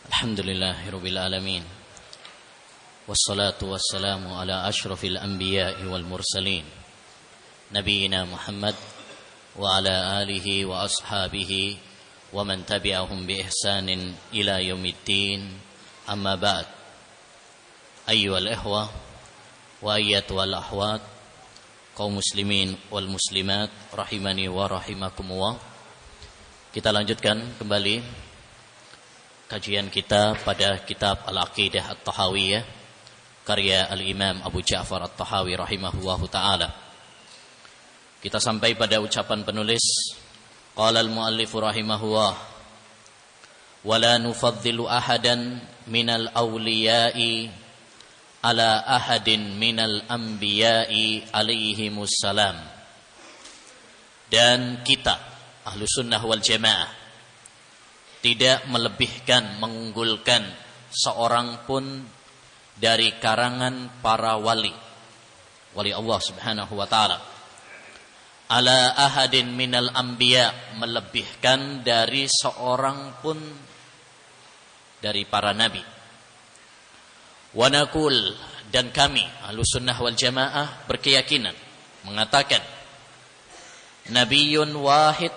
Alhamdulillahirabbil alamin. Wassalatu wassalamu ala asyrafil anbiya'i wal mursalin. Nabiyyina Muhammad wa ala alihi wa ashabihi wa man tabi'ahum bi ihsanin ila yaumiddin. Amma ba'd. Ayyuhal ikhwah wa ayyatuhal akhwat, kaum muslimin wal muslimat rahimani wa rahimakumullah. Kita lanjutkan kembali kajian kita pada kitab Al-Aqidah At-Tahawiyah karya Al-Imam Abu Ja'far At-Tahawi rahimahullahu ta'ala. Kita sampai pada ucapan penulis, qala al-muallifu rahimahullah, wa la nufaddilu ahadan minal awliya'i ala ahadin minal anbiya'i alaihimus salam. Dan kita Ahlus Sunnah wal Jamaah tidak melebihkan, mengunggulkan seorang pun dari karangan para wali Allah subhanahu wa ta'ala. Ala ahadin minal anbiya, melebihkan dari seorang pun dari para nabi. Wa naqul, dan kami Ahlus Sunnah wal Jamaah berkeyakinan, mengatakan nabiyyun wahid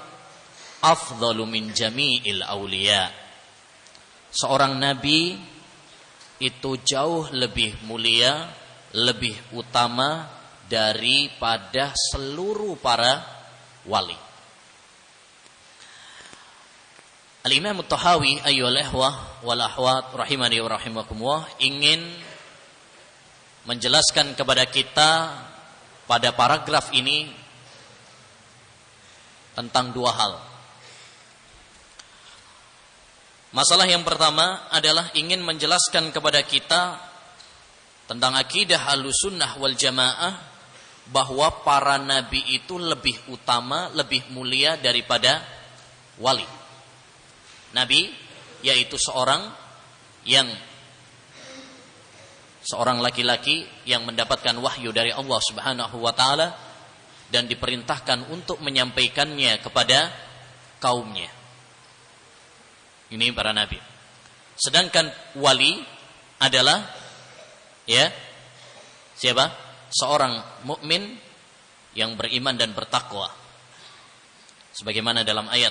afdalu min jami'il awliya. Seorang nabi itu jauh lebih mulia, lebih utama daripada seluruh para wali. Al-Imam At-Tahawi ayyuhal ikhwah wal akhwat rahimani wa rahimakumullah ingin menjelaskan kepada kita pada paragraf ini tentang dua hal. Masalah yang pertama adalah ingin menjelaskan kepada kita tentang akidah Ahlussunnah wal Jamaah bahwa para nabi itu lebih utama, lebih mulia daripada wali. Nabi yaitu seorang laki-laki yang mendapatkan wahyu dari Allah Subhanahu wa taala dan diperintahkan untuk menyampaikannya kepada kaumnya. Ini para nabi. Sedangkan wali adalah siapa? Seorang mukmin yang beriman dan bertakwa. Sebagaimana dalam ayat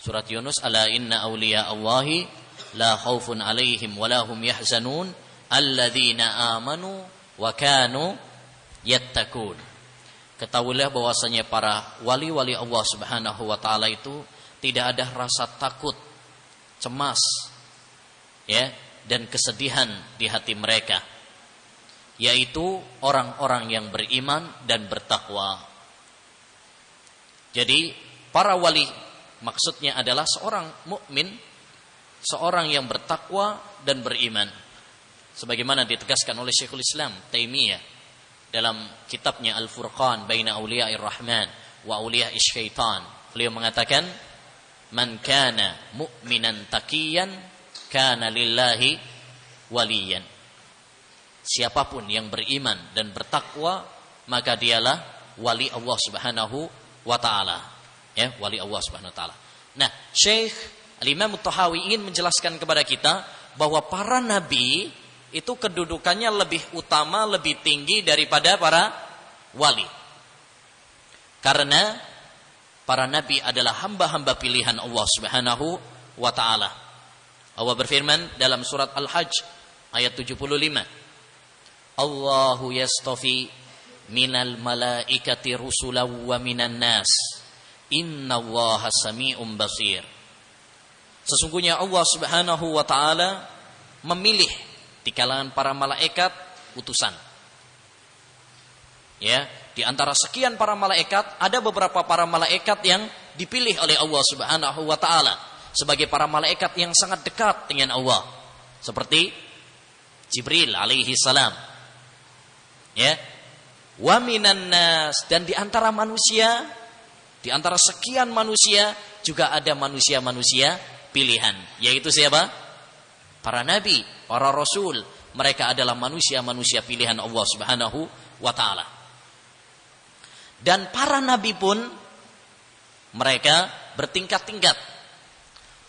surat Yunus, ala inna awliya Allahi la khaufun alaihim wa la hum yahzanun alladzina amanu wa kanu yattaqun. Ketahuilah bahwasanya para wali-wali Allah Subhanahu wa taala itu tidak ada rasa takut, cemas, dan kesedihan di hati mereka, yaitu orang-orang yang beriman dan bertakwa. Jadi para wali maksudnya adalah seorang mukmin, seorang yang bertakwa dan beriman. Sebagaimana ditegaskan oleh Syekhul Islam Taimiyah dalam kitabnya Al-Furqan baina Auliya'ir Rahman wa Auliya'is Syaitan. Beliau mengatakan, man kana mu'minan taqiyan kana lillahi waliyan. Siapapun yang beriman dan bertakwa, maka dialah wali Allah Subhanahu wa taala. Wali Allah Subhanahu wa taala. Nah, Syekh Al-Imam At-Tahawi ingin menjelaskan kepada kita bahwa para nabi itu kedudukannya lebih utama, lebih tinggi daripada para wali. Karena para nabi adalah hamba-hamba pilihan Allah Subhanahu wa taala. Allah berfirman dalam surat Al-Hajj ayat 75. Allahu yastafi minal malaikati rusulan wa minan nas. Innallaha sami'un basir. Sesungguhnya Allah Subhanahu wa taala memilih di kalangan para malaikat utusan. Di antara sekian para malaikat, ada beberapa para malaikat yang dipilih oleh Allah Subhanahu wa taala sebagai para malaikat yang sangat dekat dengan Allah, seperti Jibril alaihi salam. Wa minan nas, dan di antara manusia, di antara sekian manusia juga ada manusia-manusia pilihan, yaitu siapa? Para nabi, para rasul. Mereka adalah manusia-manusia pilihan Allah Subhanahu wa taala. Dan para nabi pun mereka bertingkat-tingkat.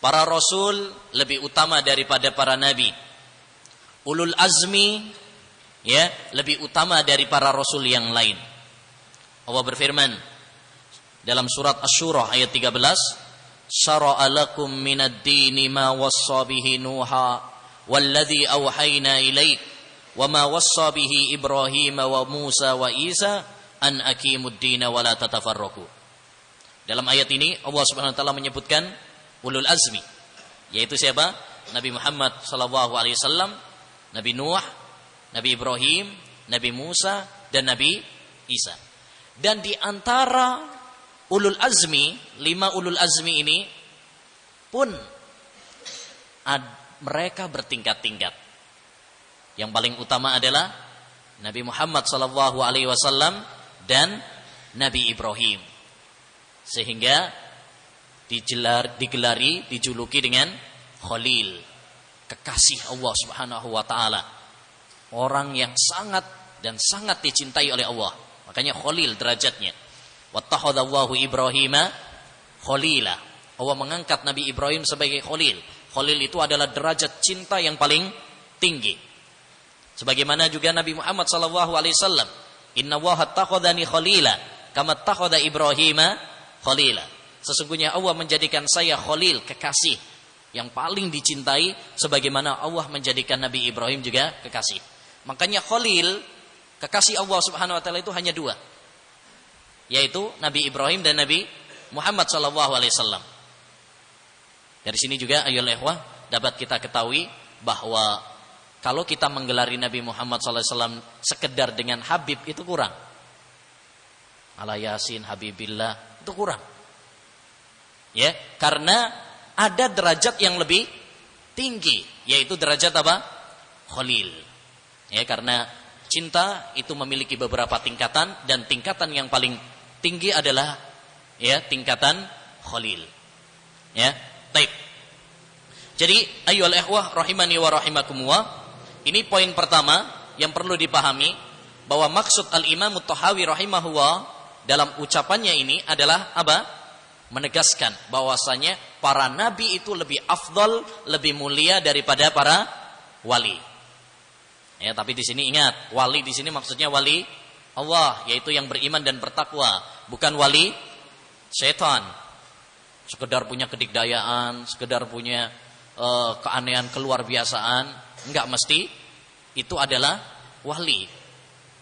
Para rasul lebih utama daripada para nabi. Ulul azmi ya lebih utama dari para rasul yang lain. Allah berfirman dalam surat Asy-Syura ayat 13, "Syara'a lakum minad dini ma wassa bihi Nuha walladzi auhayna ilaik wa ma wassa bihi Ibrahim wa Musa wa Isa an aqimud dina wa la tatafarraqu." Dalam ayat ini Allah Subhanahu wa taala menyebutkan ulul azmi, yaitu siapa? Nabi Muhammad sallallahu alaihi wasallam, Nabi Nuh, Nabi Ibrahim, Nabi Musa dan Nabi Isa. Dan di antara ulul azmi, 5 ulul azmi ini pun mereka bertingkat-tingkat. Yang paling utama adalah Nabi Muhammad sallallahu alaihi wasallam dan Nabi Ibrahim. Sehingga dijuluki dengan Khalil, kekasih Allah Subhanahu wa taala. Orang yang sangat dan sangat dicintai oleh Allah. Makanya Khalil derajatnya. Wattakhadallahu Ibrahima khalila. Allah mengangkat Nabi Ibrahim sebagai Khalil. Khalil itu adalah derajat cinta yang paling tinggi. Sebagaimana juga Nabi Muhammad sallallahu alaihi wasallam, "Innallaha attakhadhani khalila kama attakhadha Ibrahima khalila." Sesungguhnya Allah menjadikan saya Khalil, kekasih yang paling dicintai, sebagaimana Allah menjadikan Nabi Ibrahim juga kekasih. Makanya Khalil, kekasih Allah Subhanahu wa taala itu hanya 2. Yaitu Nabi Ibrahim dan Nabi Muhammad sallallahu alaihi wasallam. Dari sini juga ayolah ikhwah dapat kita ketahui bahwa kalau kita menggelari Nabi Muhammad sallallahu alaihi wasallam sekedar dengan Habib itu kurang. Ala Yasin Habibillah itu kurang. Ya, karena ada derajat yang lebih tinggi, yaitu derajat apa? Khalil. Ya, karena cinta itu memiliki beberapa tingkatan, dan tingkatan yang paling tinggi adalah ya tingkatan Khalil. Ya, baik. Jadi ayyuhal ikhwah rahimani wa rahimakumullah, ini poin pertama yang perlu dipahami, bahwa maksud Al-Imam At-Tahawi rahimahullah dalam ucapannya ini adalah apa? Menegaskan bahwasanya para nabi itu lebih afdal, lebih mulia daripada para wali. Ya, tapi di sini ingat, wali di sini maksudnya wali Allah, yaitu yang beriman dan bertakwa, bukan wali setan. Sekedar punya kedikdayaan, sekedar punya keanehan keluar biasaan, enggak mesti itu adalah wali.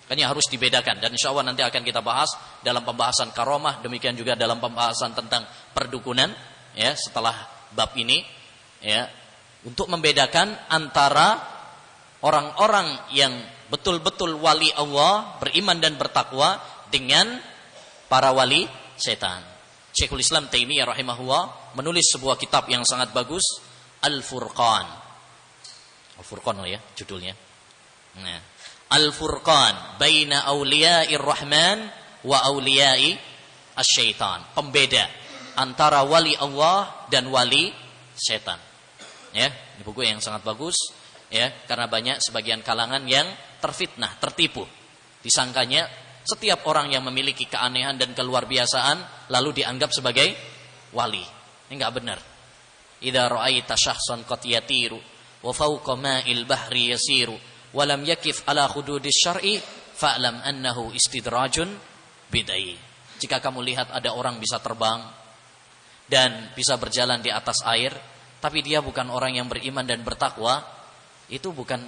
Makanya harus dibedakan, dan insya Allah nanti akan kita bahas dalam pembahasan karomah, demikian juga dalam pembahasan tentang perdukunan ya setelah bab ini ya, untuk membedakan antara orang-orang yang betul-betul wali Allah, beriman dan bertakwa, dengan para wali setan. Syekhul Islam Taimiyah rahimahullah menulis sebuah kitab yang sangat bagus, Al-Furqan. Al-Furqan ya judulnya. Nah, Al-Furqan baina awliya'ir rahman wa awliya'i asyaitan. Pembeda antara wali Allah dan wali setan. Ya, ini buku yang sangat bagus ya, karena banyak sebagian kalangan yang terfitnah, tertipu. Disangkanya setiap orang yang memiliki keanehan dan keluar biasaan lalu dianggap sebagai wali. Ini enggak benar. Idza ra'aita syahsan qad yatiru wa fawqa ma'il bahri yasiru walam yakif ala hududis syar'i fa'lam annahu istidrajun bidai. Jika kamu lihat ada orang bisa terbang dan bisa berjalan di atas air, tapi dia bukan orang yang beriman dan bertakwa, itu bukan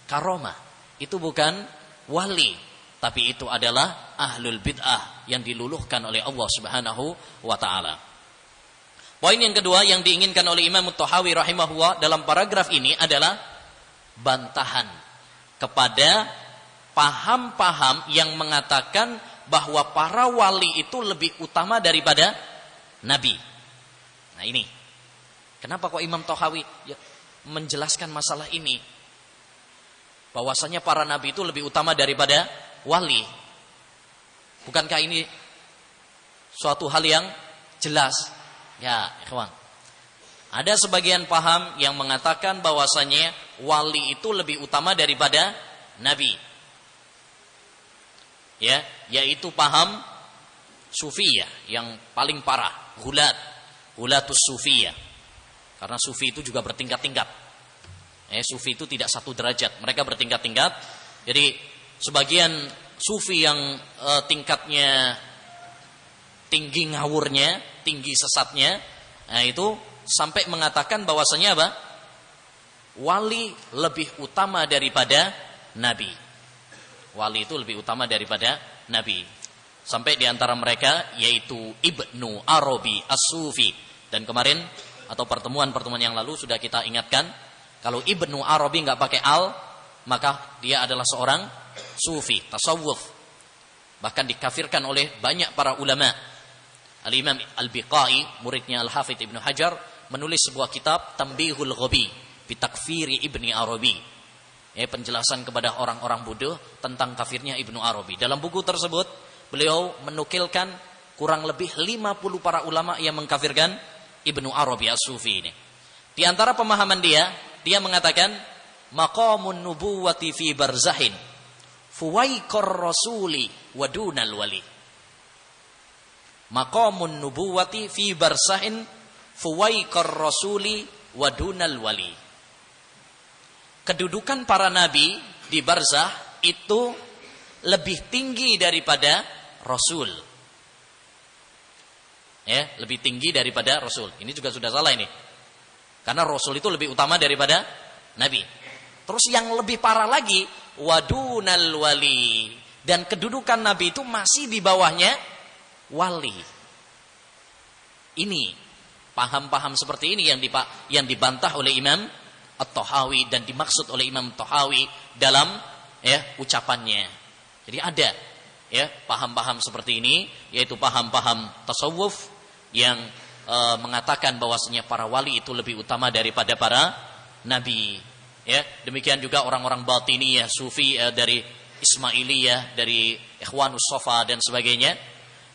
karomah, itu bukan wali, tapi itu adalah ahlul bid'ah yang diluluhkan oleh Allah Subhanahu wa taala. Poin yang kedua yang diinginkan oleh Imam At-Tahawi rahimahullah dalam paragraf ini adalah bantahan kepada paham-paham yang mengatakan bahwa para wali itu lebih utama daripada nabi. Nah ini, kenapa kok Imam Tahawi menjelaskan masalah ini? Bahwasanya para nabi itu lebih utama daripada wali. Bukankah ini suatu hal yang jelas? Ya, ikhwan. Ada sebagian paham yang mengatakan bahwasanya wali itu lebih utama daripada nabi. Ya, yaitu paham sufiyah yang paling parah, gulatus sufiyah. Karena sufi itu juga bertingkat-tingkat. Sufi itu tidak satu derajat, mereka bertingkat-tingkat. Jadi sebagian sufi yang tingkatnya tinggi ngawurnya, tinggi sesatnya, itu sampai mengatakan bahwasanya apa? Wali lebih utama daripada nabi. Wali itu lebih utama daripada nabi. Sampai di antara mereka yaitu Ibnu Arabi As-Sufi. Dan kemarin atau pertemuan-pertemuan yang lalu sudah kita ingatkan, kalau Ibnu Arabi enggak pakai al, maka dia adalah seorang sufi, tasawuf. Bahkan dikafirkan oleh banyak para ulama. Al-Imam Al-Biqai, muridnya Al-Hafidh Ibnu Hajar, menulis sebuah kitab Tanbihul Ghabi bitakfiri Ibni Arabi. Penjelasan kepada orang-orang bodoh tentang kafirnya Ibnu Arabi. Dalam buku tersebut beliau menukilkan kurang lebih 50 para ulama yang mengkafirkan Ibnu Arabi As-Sufi ini. Di antara pemahaman dia mengatakan maqamun nubuwati fi barzahin fuwaiqar rasuli wa dunal wali. Maqamun nubuwati fi barzahin fuwaiqar rasuli wa dunal wali. Kedudukan para nabi di barzah itu lebih tinggi daripada rasul. Lebih tinggi daripada rasul. Ini juga sudah salah ini. Karena rasul itu lebih utama daripada nabi. Terus yang lebih parah lagi, wadunal wali. Dan kedudukan nabi itu masih di bawahnya wali. Ini paham-paham seperti ini yang dibantah oleh Imam At-Tahawi dan dimaksud oleh Imam At-Tahawi dalam ucapannya. Jadi ada paham-paham seperti ini, yaitu paham-paham tasawuf yang mengatakan bahwasanya para wali itu lebih utama daripada para nabi. Demikian juga orang-orang batiniyah, sufi dari Ismailiyah, dari Ikhwanus Shafa dan sebagainya.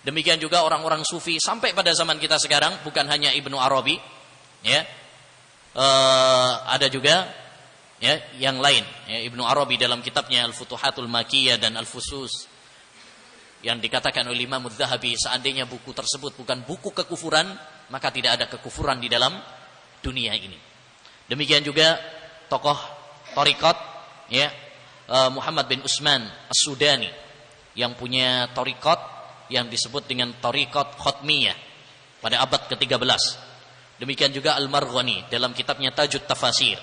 Demikian juga orang-orang sufi sampai pada zaman kita sekarang, bukan hanya Ibnu Arabi, ada juga yang lain. Ibnu Arabi dalam kitabnya Al-Futuhatul Makkiyah dan Al-Fusus, yang dikatakan oleh Imam Adz-Dzahabi, seandainya buku tersebut bukan buku kekufuran, maka tidak ada kekufuran di dalam dunia ini. Demikian juga tokoh thariqat Muhammad bin Utsman As-Sudani yang punya thariqat yang disebut dengan thariqat Khatmiyah pada abad ke-13. Demikian juga Al-Marghani dalam kitabnya Tajud Tafasir.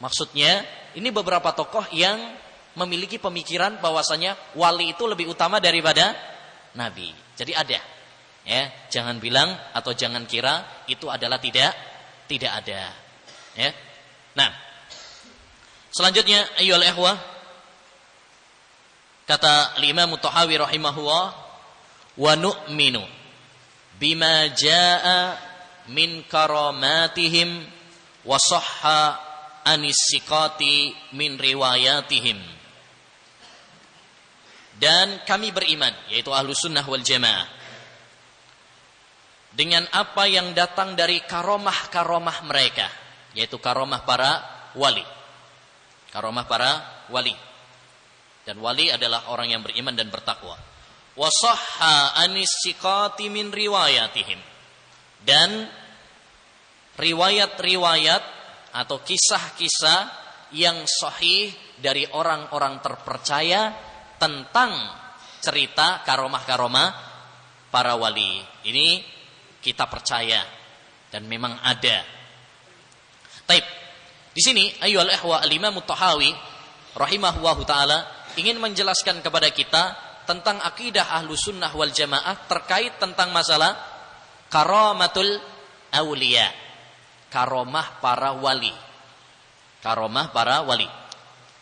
Maksudnya ini beberapa tokoh yang memiliki pemikiran bahwasanya wali itu lebih utama daripada nabi. Jadi ada. Jangan bilang atau jangan kira itu adalah tidak ada. Nah, selanjutnya ayyuhal ikhwah, kata Imam At-Tahawi rahimahullah, wa nu'minu bima jaa min karamatihim wa sahha anis siqati min riwayatihim. Dan kami beriman, yaitu Ahlus Sunnah wal Jamaah, dengan apa yang datang dari karomah-karomah mereka, yaitu karomah para wali. Karomah para wali. Dan wali adalah orang yang beriman dan bertakwa. Wa sahha anis siqati min riwayatihim. Dan riwayat-riwayat atau kisah-kisah yang sahih dari orang-orang terpercaya tentang cerita karomah-karomah para wali. Ini kita percaya dan memang ada. Taib. Di sini ayyuhal ikhwa, Al-Imam At-Tahawi rahimahullahu taala ingin menjelaskan kepada kita tentang akidah Ahlus Sunnah wal Jamaah terkait tentang masalah karamatul auliya. Karomah para wali. Karomah para wali.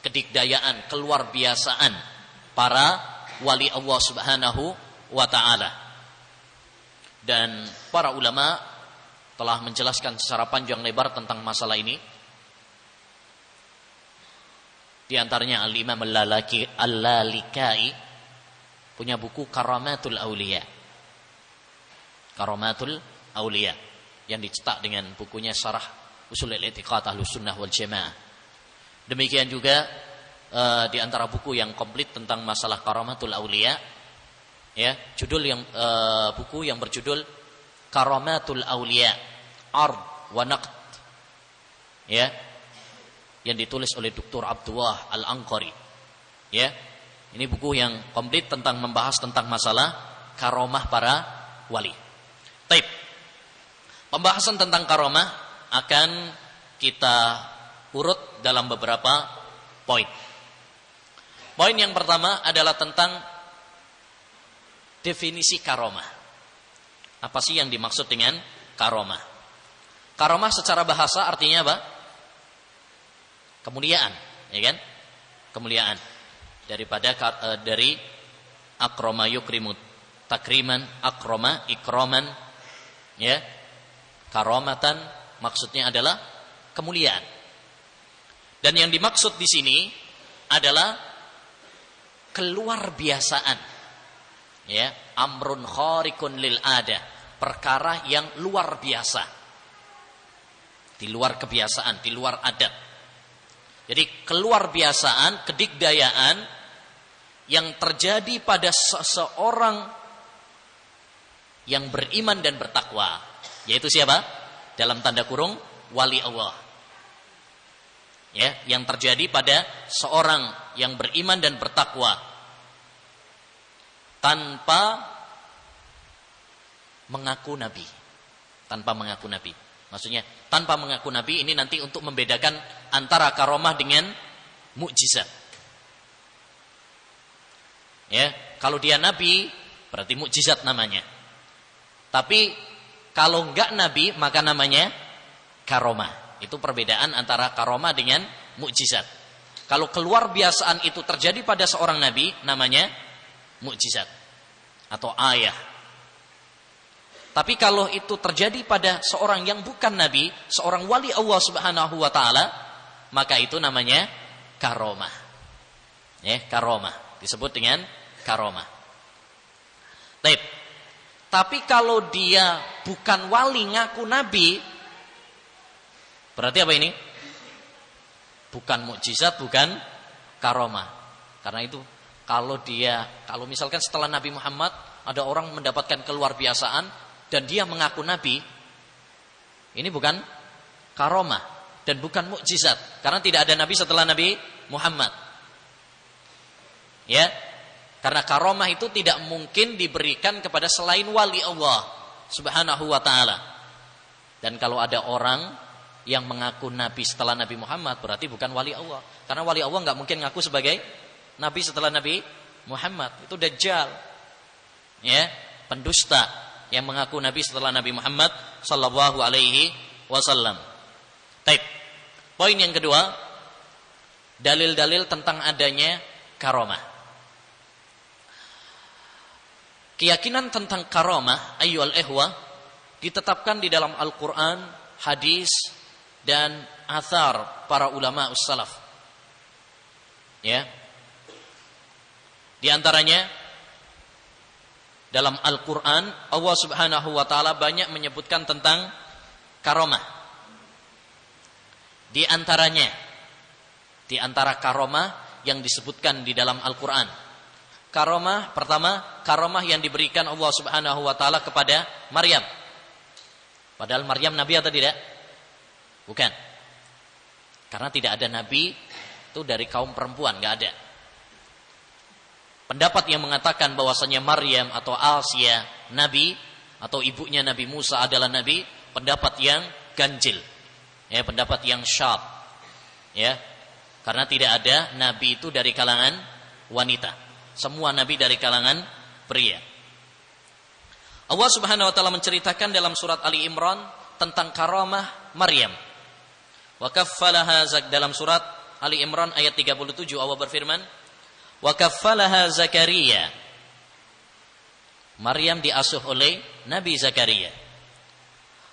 Kedikdayaan, keluar biasaan para wali Allah Subhanahu wa taala. Dan para ulama telah menjelaskan secara panjang lebar tentang masalah ini. Di antaranya Al-Imam Al-Lalikai punya buku Karamatul Auliya. Karamatul Auliya yang dicetak dengan bukunya Syarah Ushul I'tiqad Ahlus Sunnah wal Jamaah. Demikian juga di antara buku yang komplit tentang masalah Karamatul Auliya, buku yang berjudul Karamatul Auliya Ard wa Naqd, ya, yang ditulis oleh Dr. Abdullah Al-Anqari. Ya, ini buku yang komplit tentang membahas tentang masalah karomah para wali. Taib. Pembahasan tentang karomah akan kita urut dalam beberapa poin. Poin yang pertama adalah tentang definisi karomah. Apa sih yang dimaksud dengan karomah? Karomah secara bahasa artinya apa? Kemuliaan, ya kan? Kemuliaan. Dari akroma yukrimut, takriman, akroma ikraman, ya. Karomatan maksudnya adalah kemuliaan. Dan yang dimaksud di sini adalah keluar biasaan. Ya, amrun khariqun lil ada, perkara yang luar biasa. Di luar kebiasaan, di luar adat. Jadi keluar biasaan, kedikdayaan yang terjadi pada seseorang yang beriman dan bertakwa, yaitu siapa? Dalam tanda kurung wali Allah. Ya, yang terjadi pada seorang yang beriman dan bertakwa tanpa mengaku nabi. Tanpa mengaku nabi. Maksudnya tanpa mengaku nabi ini nanti untuk membedakan antara karomah dengan mukjizat. Ya, kalau dia nabi berarti mukjizat namanya. Tapi kalau enggak nabi maka namanya karomah. Itu perbedaan antara karomah dengan mukjizat. Kalau keluar biasaan itu terjadi pada seorang nabi namanya mukjizat atau ayah. Tapi kalau itu terjadi pada seorang yang bukan nabi, seorang wali Allah Subhanahu wa taala, maka itu namanya karomah. Ya, karomah disebut dengan karomah. Baik. Tapi kalau dia bukan wali ngaku nabi, berarti apa ini? Bukan mukjizat, bukan karomah. Karena itu kalau misalkan setelah Nabi Muhammad ada orang mendapatkan keluar biasaan dan dia mengaku nabi, ini bukan karomah dan bukan mukjizat, karena tidak ada nabi setelah Nabi Muhammad. Ya, karena karomah itu tidak mungkin diberikan kepada selain wali Allah Subhanahu wa taala. Dan kalau ada orang yang mengaku nabi setelah Nabi Muhammad, berarti bukan wali Allah, karena wali Allah nggak mungkin ngaku sebagai nabi setelah Nabi Muhammad. Itu dajjal, ya, pendusta yang mengaku nabi setelah Nabi Muhammad sallallahu alaihi wasallam. Baik. Poin yang kedua, dalil-dalil tentang adanya karomah. Keyakinan tentang karomah ayyuhal ikhwah ditetapkan di dalam Al-Qur'an, hadis dan athar para ulama ussalaf. Ya. Di antaranya dalam Al-Quran, Allah Subhanahu wa ta'ala banyak menyebutkan tentang karomah. Di antara karomah yang disebutkan di dalam Al-Quran. Karomah pertama, karomah yang diberikan Allah Subhanahu wa ta'ala kepada Maryam. Padahal Maryam nabi atau tidak? Bukan. Karena tidak ada nabi itu dari kaum perempuan, gak ada. Pendapat yang mengatakan bahwasanya Maryam atau Asia nabi atau ibunya Nabi Musa adalah nabi, pendapat yang ganjil. Ya, pendapat yang syadz. Ya. Karena tidak ada nabi itu dari kalangan wanita. Semua nabi dari kalangan pria. Allah Subhanahu wa taala menceritakan dalam surat Ali Imran tentang karamah Maryam. Wa kaffalaha dalam surat Ali Imran ayat 37 Allah berfirman, wa kaffalaha Zakaria. Maryam diasuh oleh Nabi Zakaria.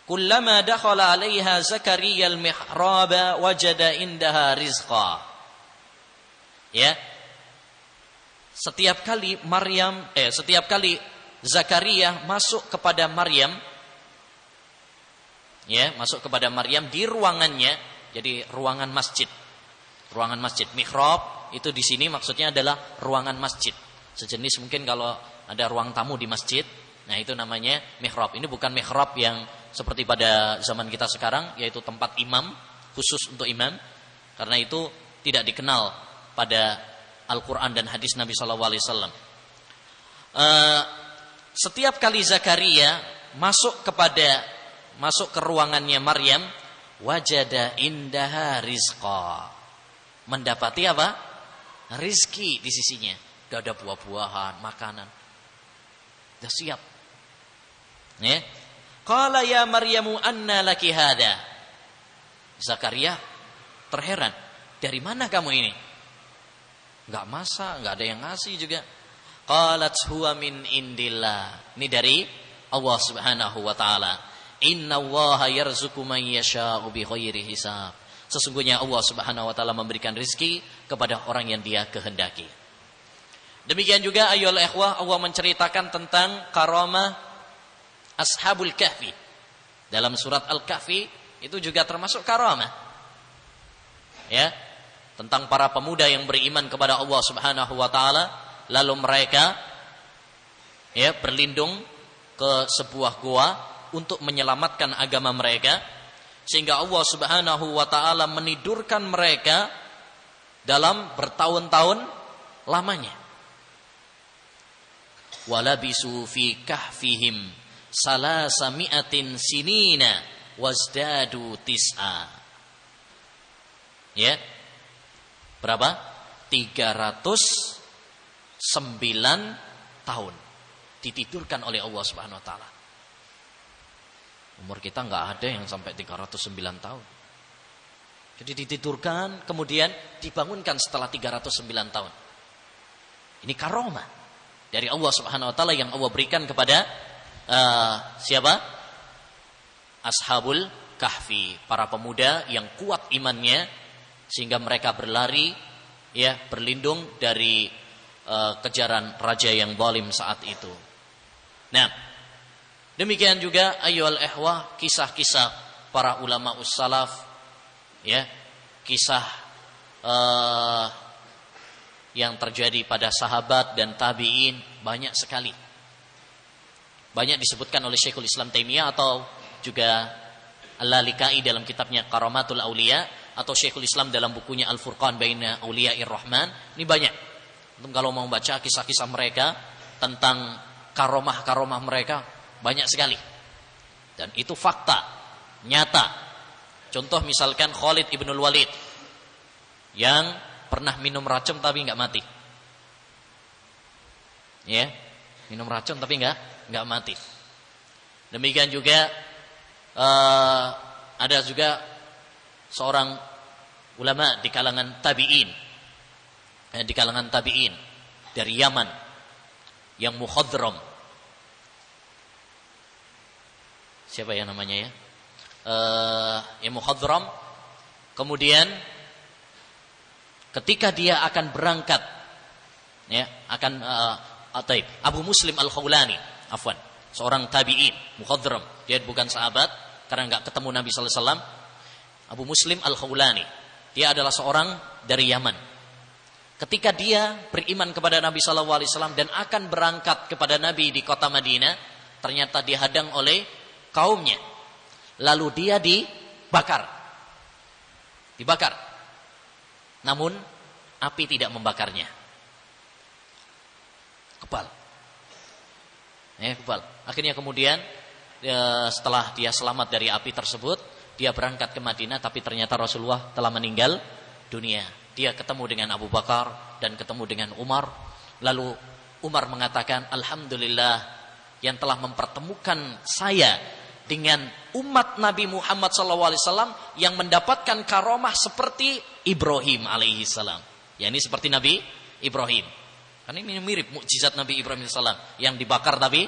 Kullama dakhala 'alaiha Zakaria al-mihraba wajada indaha rizqa. Ya. Setiap kali Zakaria masuk kepada Maryam, ya, masuk kepada Maryam di ruangannya, jadi ruangan masjid. Ruangan masjid, mihrab itu di sini maksudnya adalah ruangan masjid. Sejenis mungkin kalau ada ruang tamu di masjid, nah itu namanya mihrab. Ini bukan mihrab yang seperti pada zaman kita sekarang, yaitu tempat imam, khusus untuk imam. Karena itu tidak dikenal pada Al-Quran dan hadis Nabi SAW. Setiap kali Zakaria masuk ke ruangannya Maryam, wajada indaha rizqa, mendapati apa? Rizki di sisinya. Sudah ada buah-buahan, makanan, sudah siap. Ya. Qala ya Maryamu anna laki hada. Zakaria terheran, dari mana kamu ini? Enggak masak, enggak ada yang ngasih juga. Qalat huwa min indillah. Ini dari Allah Subhanahu wa taala. Innallaha yarzuqu man yasha'u bighairi hisab. Sesungguhnya Allah Subhanahu wa taala memberikan rezeki kepada orang yang Dia kehendaki. Demikian juga ayyuhal ikhwah, Allah menceritakan tentang karamah Ashabul Kahfi. Dalam surat Al-Kahfi itu juga termasuk karamah. Ya, tentang para pemuda yang beriman kepada Allah Subhanahu wa taala, lalu mereka ya berlindung ke sebuah gua untuk menyelamatkan agama mereka, sehingga Allah Subhanahu wa taala menidurkan mereka dalam bertahun-tahun lamanya. Walabisu fi kahfihim salasami'atin sinina wazdadu tis'a. Ya. Berapa? 309 tahun ditidurkan oleh Allah Subhanahu wa taala. Umur kita enggak ada yang sampai 309 tahun. Jadi ditidurkan, kemudian dibangunkan setelah 309 tahun. Ini karomah dari Allah Subhanahu wa taala yang Allah berikan kepada siapa? Ashabul Kahfi, para pemuda yang kuat imannya sehingga mereka berlari ya, berlindung dari kejaran raja yang zalim saat itu. Nah, demikian juga ayyuhal ikhwah, kisah-kisah para ulama ussalaf ya, kisah yang terjadi pada sahabat dan tabi'in banyak sekali. Banyak disebutkan oleh Syekhul Islam Taimiyah atau juga Al-Lalikai dalam kitabnya Karamatul Auliya, atau Syekhul Islam dalam bukunya Al-Furqan Baina Auliya'ir Rahman. Ini banyak. Kalau mau baca kisah-kisah mereka tentang karomah-karomah mereka, banyak sekali. Dan itu fakta, nyata. Contoh misalkan Khalid ibnul Walid yang pernah minum racun tapi enggak mati. Ya, minum racun tapi enggak mati. Demikian juga ada juga seorang ulama di kalangan tabi'in, dari Yaman yang mukhadram. Siapa ya namanya ya? Yang mukhadram. Kemudian ketika dia akan berangkat ya, Abu Muslim Al-Khawlani, afwan, seorang tabi'in mukhadram, dia bukan sahabat karena enggak ketemu Nabi sallallahu alaihi wasallam. Abu Muslim Al-Khawlani, dia adalah seorang dari Yaman. Ketika dia beriman kepada Nabi sallallahu alaihi wasallam dan akan berangkat kepada Nabi di kota Madinah, ternyata dihadang oleh kaumnya. Lalu dia dibakar. Namun api tidak membakarnya. Kebal. Kebal. Akhirnya kemudian setelah dia selamat dari api tersebut, dia berangkat ke Madinah, tapi ternyata Rasulullah telah meninggal dunia. Dia ketemu dengan Abu Bakar dan ketemu dengan Umar. Lalu Umar mengatakan, alhamdulillah yang telah mempertemukan saya dengan umat Nabi Muhammad SAW yang mendapatkan karomah seperti Ibrahim alaihi salam. Ya, ini seperti Nabi Ibrahim. Karena ini mirip mukjizat Nabi Ibrahim salam yang dibakar tapi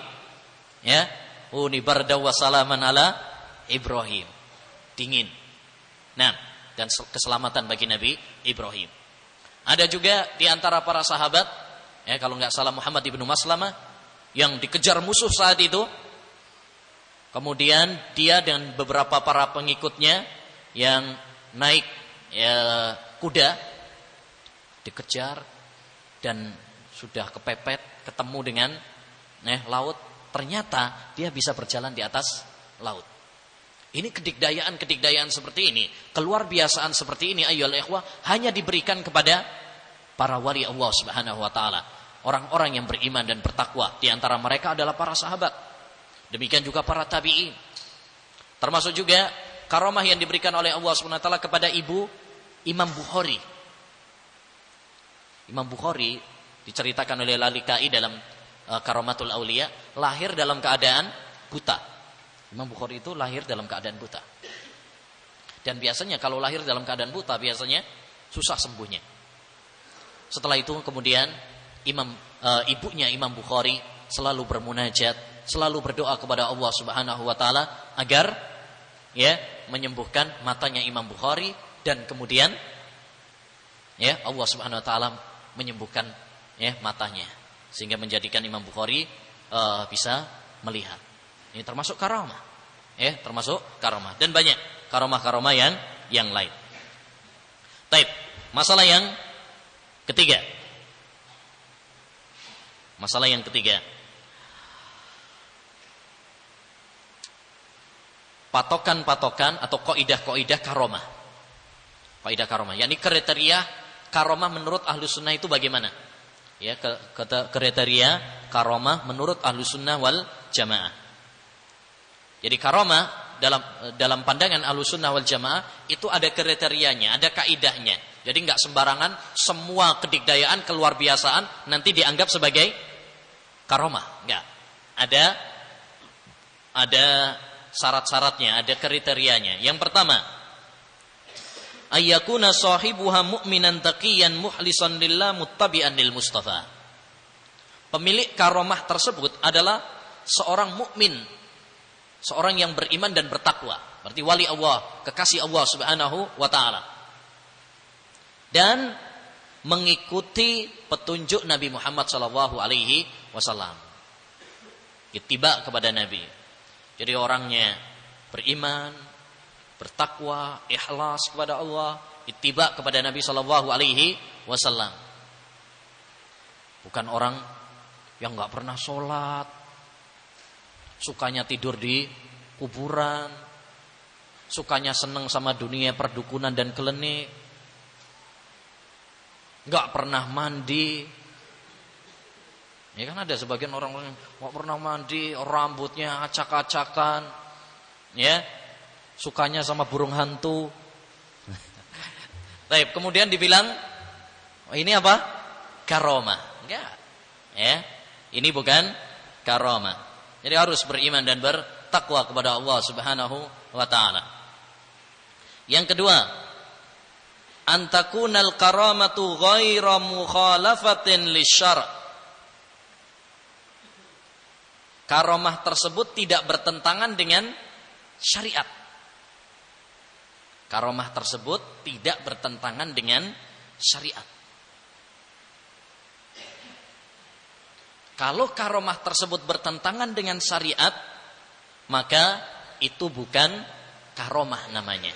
ya, uni barda wa salaman ala Ibrahim. Dingin. Nah, dan keselamatan bagi Nabi Ibrahim. Ada juga di antara para sahabat, ya kalau enggak salah Muhammad ibnu Maslamah, yang dikejar musuh saat itu. Kemudian dia dan beberapa para pengikutnya yang naik kuda dikejar dan sudah kepepet, ketemu dengan laut. Ternyata dia bisa berjalan di atas laut. Ini kedikdayaan seperti ini, keluar biasaan seperti ini ayyuhal ikhwah hanya diberikan kepada para wali Allah Subhanahu wa taala, orang-orang yang beriman dan bertakwa. Di antara mereka adalah para sahabat. Demikian juga para tabi'in. Termasuk juga karomah yang diberikan oleh Allah Subhanahu wa taala kepada ibu Imam Bukhari. Imam Bukhari diceritakan oleh Lalikai dalam Karomatul Aulia, lahir dalam keadaan buta. Imam Bukhari itu lahir dalam keadaan buta. Dan biasanya kalau lahir dalam keadaan buta biasanya susah sembuhnya. Setelah itu kemudian ibunya Imam Bukhari selalu bermunajat, selalu berdoa kepada Allah Subhanahu wa taala agar menyembuhkan matanya Imam Bukhari, dan kemudian Allah Subhanahu wa taala menyembuhkan matanya sehingga menjadikan Imam Bukhari bisa melihat. Ini termasuk karamah. Termasuk karamah dan banyak karamah-karamah yang lain. Taib, masalah yang ketiga. Masalah yang ketiga. Patokan-patokan atau kaidah-kaidah karamah. Kaidah karamah, yakni kriteria karamah menurut Ahlus Sunnah itu bagaimana? Kriteria karamah menurut Ahlus Sunnah wal Jamaah. Jadi karamah dalam pandangan Ahlus Sunnah wal Jamaah itu ada kriterianya, ada kaidahnya. Jadi enggak sembarangan semua kedikdayaan keluar biasaan nanti dianggap sebagai karamah, enggak. Ada syarat-syaratnya, ada kriterianya. Yang pertama, ayyakuna sahibuha mu'minan taqiyan mukhlishan lillah muttabi'an lil Mustafa. Pemilik karamah tersebut adalah seorang mukmin, seorang yang beriman dan bertakwa, berarti wali Allah, kekasih Allah Subhanahu wa taala, dan mengikuti petunjuk Nabi Muhammad sallallahu alaihi wasallam. Ittiba kepada Nabi. Jadi orangnya beriman, bertakwa, ikhlas kepada Allah, ittiba kepada Nabi sallallahu alaihi wasallam. Bukan orang yang enggak pernah sholat, sukanya tidur di kuburan, sukanya senang sama dunia perdukunan dan klinik, nggak pernah mandi. Ya kan ada sebagian orang yang nggak pernah mandi, rambutnya acak-acakan, sukanya sama burung hantu. Baik, kemudian dibilang ini apa? Karamah. Enggak. Ini bukan karamah. Jadi harus beriman dan bertakwa kepada Allah Subhanahu wa taala. Yang kedua, antakunal karamatu ghaira mukhalafatin lisyara'. Karamah tersebut tidak bertentangan dengan syariat. Karamah tersebut tidak bertentangan dengan syariat. Kalau karamah tersebut bertentangan dengan syariat, maka itu bukan karamah namanya.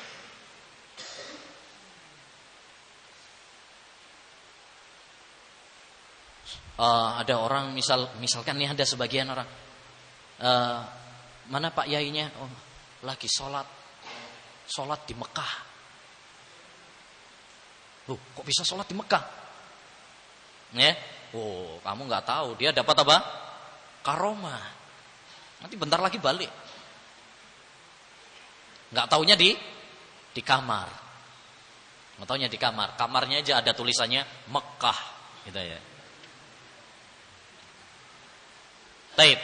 Ada orang misalkan nih, ada sebagian orang, mana Pak Yainya? Oh, lagi sholat di Mekah. Loh, kok bisa sholat di Mekah? Oh, kamu nggak tahu dia dapat apa? Karamah. Nanti bentar lagi balik. Nggak taunya di kamar. Nggak taunya di kamar. Kamarnya aja ada tulisannya Mekah, gitu ya. Taib.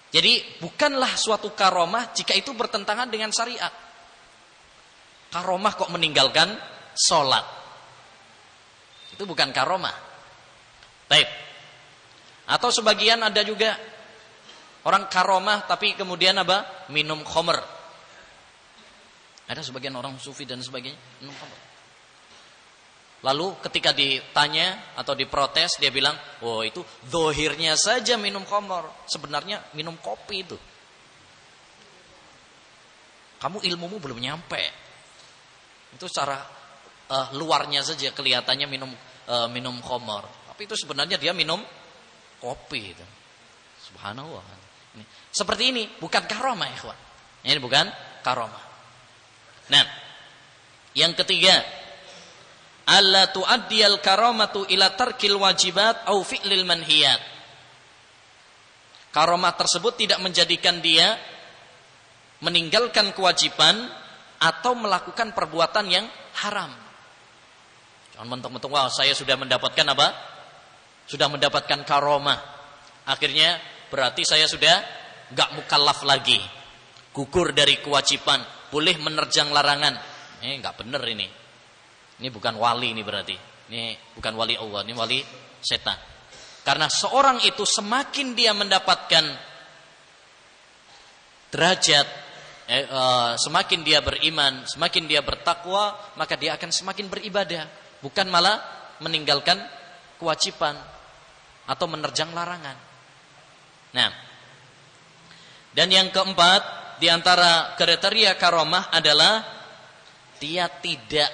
Jadi bukanlah suatu karamah jika itu bertentangan dengan syariat. Karamah kok meninggalkan sholat, itu bukan karamah. Baik. Atau sebagian ada juga orang karamah tapi kemudian apa? Minum khamr. Ada sebagian orang sufi dan sebagainya minum khamr. Lalu ketika ditanya atau diprotes, dia bilang, "Oh, itu zahirnya saja minum khamr, sebenarnya minum kopi itu. Kamu ilmumu belum nyampe. Itu secara luarnya saja kelihatannya minum khamr. Tapi itu sebenarnya dia minum kopi itu." Subhanallah. Seperti ini bukan karamah, ikhwan. Ini bukan karomah. Nah, yang ketiga, alla tu'addiyal karamatu ila tarkil wajibat au fi'lil manhiyat. Karomah tersebut tidak menjadikan dia meninggalkan kewajiban atau melakukan perbuatan yang haram. Jangan mentok-mentok, wah saya sudah mendapatkan apa? Sudah mendapatkan karomah. Akhirnya berarti saya sudah enggak mukallaf lagi. Gugur dari kewajiban, boleh menerjang larangan. Ini enggak benar ini. Ini bukan wali ini berarti. Ini bukan wali Allah, ini wali setan. Karena seorang itu semakin dia mendapatkan derajat, semakin dia beriman, semakin dia bertakwa, maka dia akan semakin beribadah, bukan malah meninggalkan kewajiban atau menerjang larangan. Nah, dan yang keempat di antara kriteria karomah adalah dia tidak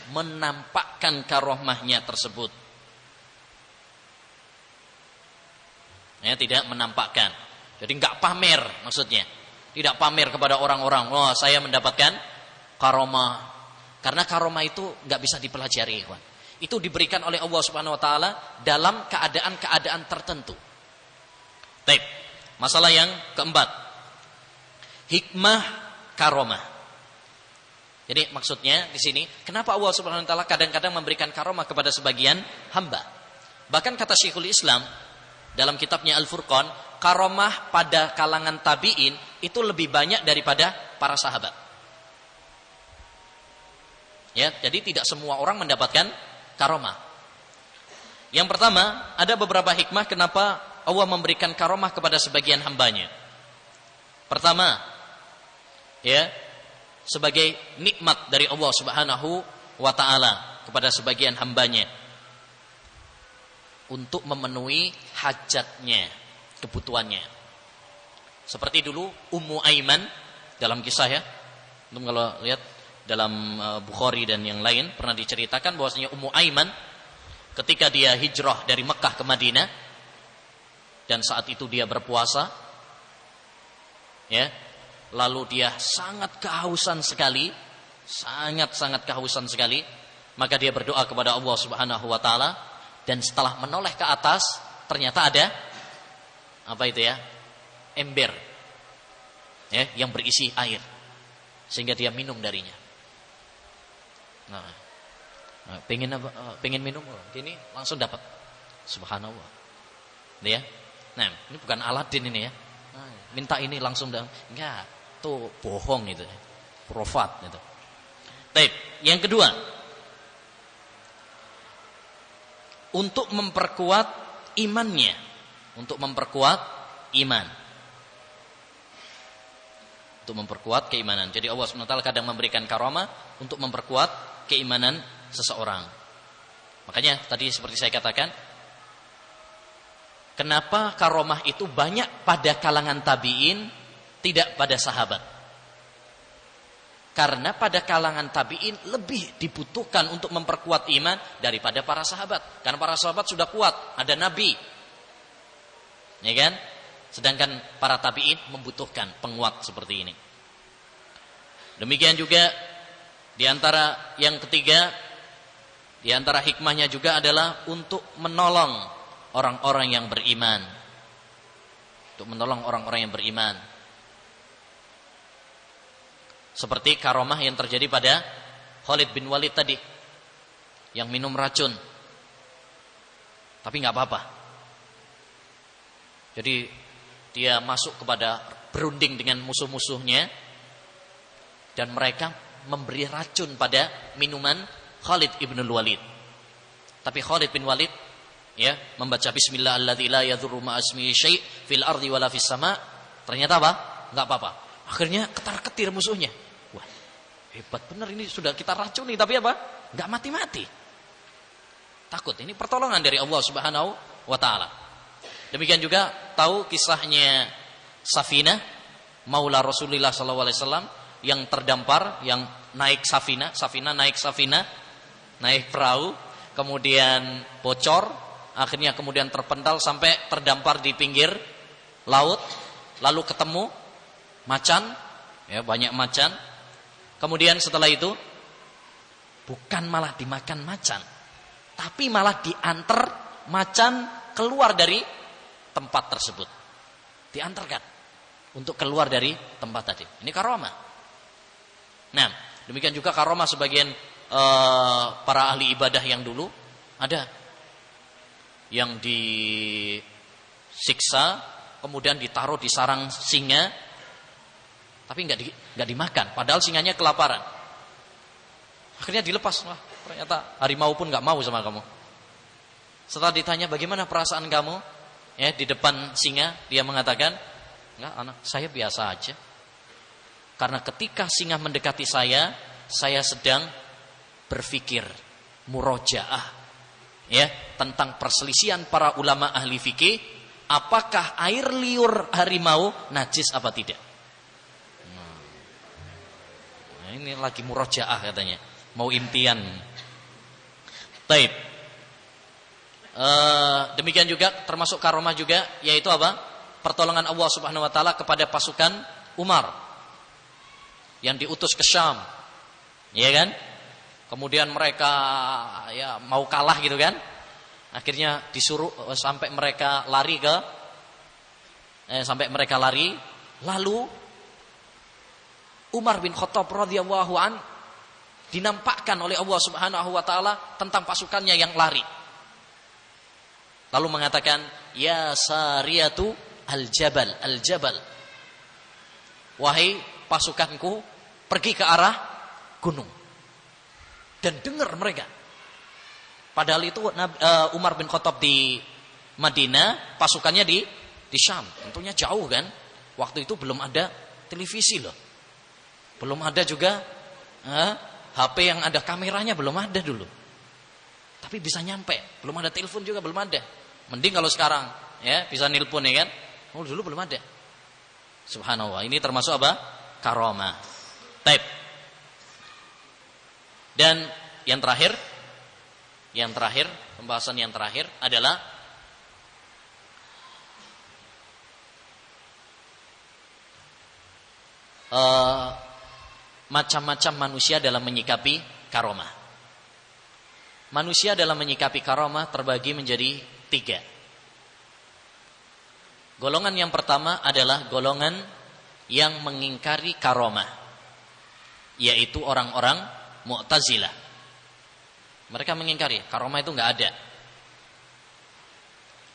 menampakkan karomahnya tersebut. Ya, tidak menampakkan. Jadi enggak pamer maksudnya. Tidak pamer kepada orang-orang, "Wah, saya mendapatkan karomah." Karena karomah itu enggak bisa dipelajari, kawan. Itu diberikan oleh Allah Subhanahu wa taala dalam keadaan-keadaan tertentu. Baik. Masalah yang keempat. Hikmah karomah. Jadi maksudnya di sini, kenapa Allah Subhanahu wa taala kadang-kadang memberikan karomah kepada sebagian hamba? Bahkan kata Syekhul Islam dalam kitabnya Al-Furqan, karomah pada kalangan tabi'in itu lebih banyak daripada para sahabat. Ya, jadi tidak semua orang mendapatkan karomah. Yang pertama, ada beberapa hikmah kenapa Allah memberikan karomah kepada sebagian hambanya. Pertama, ya, sebagai nikmat dari Allah Subhanahu wa taala kepada sebagian hambanya untuk memenuhi hajatnya, kebutuhannya. Seperti dulu Ummu Aiman dalam kisah, ya. Untuk kalau lihat dalam Bukhari dan yang lain pernah diceritakan bahwasanya Ummu Aiman ketika dia hijrah dari Mekah ke Madinah dan saat itu dia berpuasa, ya. Lalu dia sangat kehausan sekali, sangat kehausan sekali, maka dia berdoa kepada Allah Subhanahu wa taala, dan setelah menoleh ke atas ternyata ada apa itu, ya? Ember, ya, yang berisi air, sehingga dia minum darinya. Nah, pengen minum, ini langsung dapat. Subhanallah, ya. Nah, ini bukan Aladin ini, ya. Nah, minta ini langsung enggak, tuh bohong itu, profat itu. Baik, yang kedua, untuk memperkuat imannya, untuk memperkuat iman, untuk memperkuat keimanan. Jadi Allah SWT kadang memberikan karamah untuk memperkuat keimanan seseorang. Makanya tadi seperti saya katakan, kenapa karamah itu banyak pada kalangan tabi'in, tidak pada sahabat? Karena pada kalangan tabi'in lebih dibutuhkan untuk memperkuat iman daripada para sahabat. Karena para sahabat sudah kuat, ada Nabi, ya kan? Sedangkan para tabi'in membutuhkan penguat seperti ini. Demikian juga di antara yang ketiga, di antara hikmahnya juga adalah untuk menolong orang-orang yang beriman. Untuk menolong orang-orang yang beriman. Seperti karomah yang terjadi pada Khalid bin Walid tadi, yang minum racun, tapi nggak apa-apa. Jadi dia masuk kepada berunding dengan musuh-musuhnya, dan mereka memberi racun pada minuman Khalid bin Walid. Tapi Khalid bin Walid, ya, membaca Bismillah alladzi la yadhurru ma'asmihi syai' fil ardi wala fis sama'. Ternyata apa? Enggak apa-apa. Akhirnya ketar-ketir musuhnya. Wah, hebat benar ini, sudah kita racuni tapi apa? Enggak mati-mati. Takut, ini pertolongan dari Allah Subhanahu wa taala. Demikian juga tahu kisahnya Safinah, Maula Rasulullah sallallahu alaihi wasallam, yang terdampar, yang naik Safinah naik perahu, kemudian bocor, akhirnya kemudian terpental sampai terdampar di pinggir laut, lalu ketemu macan, Ya, banyak macan. Kemudian setelah itu bukan malah dimakan macan, tapi malah diantar macan keluar dari tempat tersebut. Diantarkan untuk keluar dari tempat tadi. Ini karomah. Nah, demikian juga karomah sebagian para ahli ibadah yang dulu ada yang disiksa, kemudian ditaruh di sarang singa, tapi nggak dimakan. Padahal singanya kelaparan. Akhirnya dilepas. Wah, ternyata harimau pun nggak mau sama kamu. Setelah ditanya bagaimana perasaan kamu, ya di depan singa, dia mengatakan, enggak, anak saya biasa aja. Karena ketika singa mendekati saya sedang berpikir murojaah, ya, tentang perselisihan para ulama ahli fikih, apakah air liur harimau najis apa tidak. Nah, ini lagi murojaah katanya, mau imtihan. Taib. Demikian juga termasuk karomah juga, yaitu apa? Pertolongan Allah Subhanahu wa taala kepada pasukan Umar yang diutus ke Syam. Ya kan? Kemudian mereka ya mau kalah gitu kan? Akhirnya disuruh sampai mereka lari lalu Umar bin Khattab radhiyallahu an dinampakkan oleh Allah Subhanahu wa taala tentang pasukannya yang lari. Lalu mengatakan, "Ya sariyatu al-jabal, al-jabal." Wahai pasukanku, pergi ke arah gunung. Dan dengar mereka. Padahal itu Umar bin Khattab di Madinah, pasukannya di Syam. Tentunya jauh kan. Waktu itu belum ada televisi loh. Belum ada juga HP yang ada kameranya, belum ada dulu. Tapi bisa nyampe. Belum ada telepon juga, belum ada. Mending kalau sekarang ya bisa nilpon ya kan. Oh, dulu belum ada. Subhanallah. Ini termasuk apa? Karomah. Taib. Dan yang terakhir, pembahasan yang terakhir adalah macam-macam manusia dalam menyikapi karomah. Manusia dalam menyikapi karomah terbagi menjadi 3. Golongan yang pertama adalah golongan yang mengingkari karomah, yaitu orang-orang Mu'tazilah. Mereka mengingkari karomah itu nggak ada.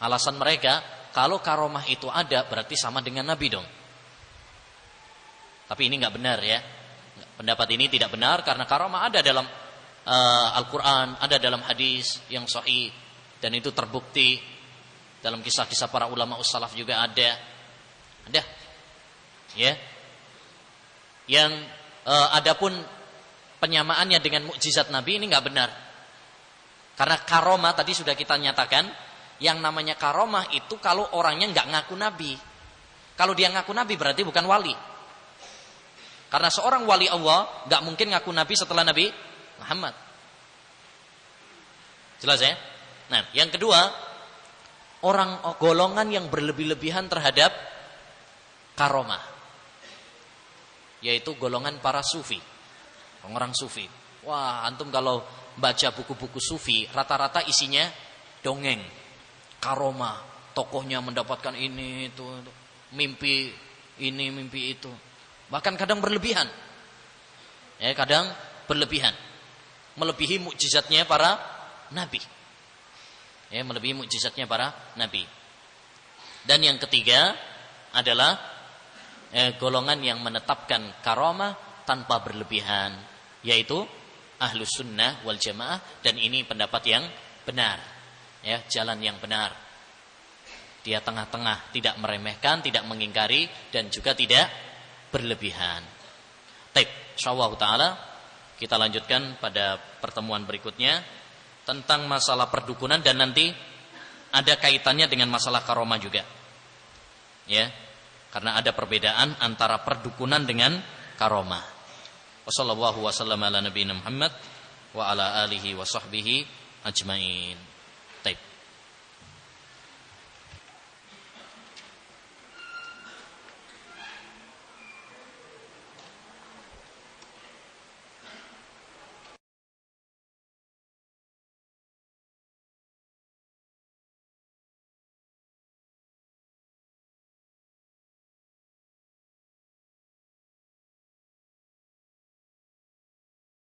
Alasan mereka, kalau karomah itu ada berarti sama dengan Nabi dong. Tapi ini nggak benar ya. Pendapat ini tidak benar karena karomah ada dalam Al-Quran, ada dalam hadis yang sahih, dan itu terbukti dalam kisah-kisah para ulama ussalaf juga ada. Ya. Yang adapun penyamaannya dengan mukjizat Nabi ini nggak benar. Karena karomah tadi sudah kita nyatakan, yang namanya karomah itu kalau orangnya nggak ngaku Nabi. Kalau dia ngaku Nabi berarti bukan wali. Karena seorang wali Allah nggak mungkin ngaku Nabi setelah Nabi Muhammad. Jelas ya? Nah, yang kedua, golongan yang berlebih-lebihan terhadap karomah, yaitu golongan para sufi. Orang sufi. Wah, antum kalau baca buku-buku sufi, rata-rata isinya dongeng, karomah, tokohnya mendapatkan ini itu, mimpi ini, mimpi itu. Bahkan kadang berlebihan. Ya, kadang berlebihan. Melebihi mukjizatnya para nabi. Ya, melebihi mukjizatnya para nabi. Dan yang ketiga adalah golongan yang menetapkan karomah tanpa berlebihan, yaitu Ahlus Sunnah wal Jamaah, dan ini pendapat yang benar, ya, jalan yang benar. Dia tengah-tengah, tidak meremehkan, tidak mengingkari, dan juga tidak berlebihan. Baik, insyaallah taala kita lanjutkan pada pertemuan berikutnya tentang masalah perdukunan, dan nanti ada kaitannya dengan masalah karomah juga. Ya, karena ada perbedaan antara perdukunan dengan karomah. Wassallallahu wasallam ala nabiyina Muhammad wa ala alihi wa sahbihi ajmain.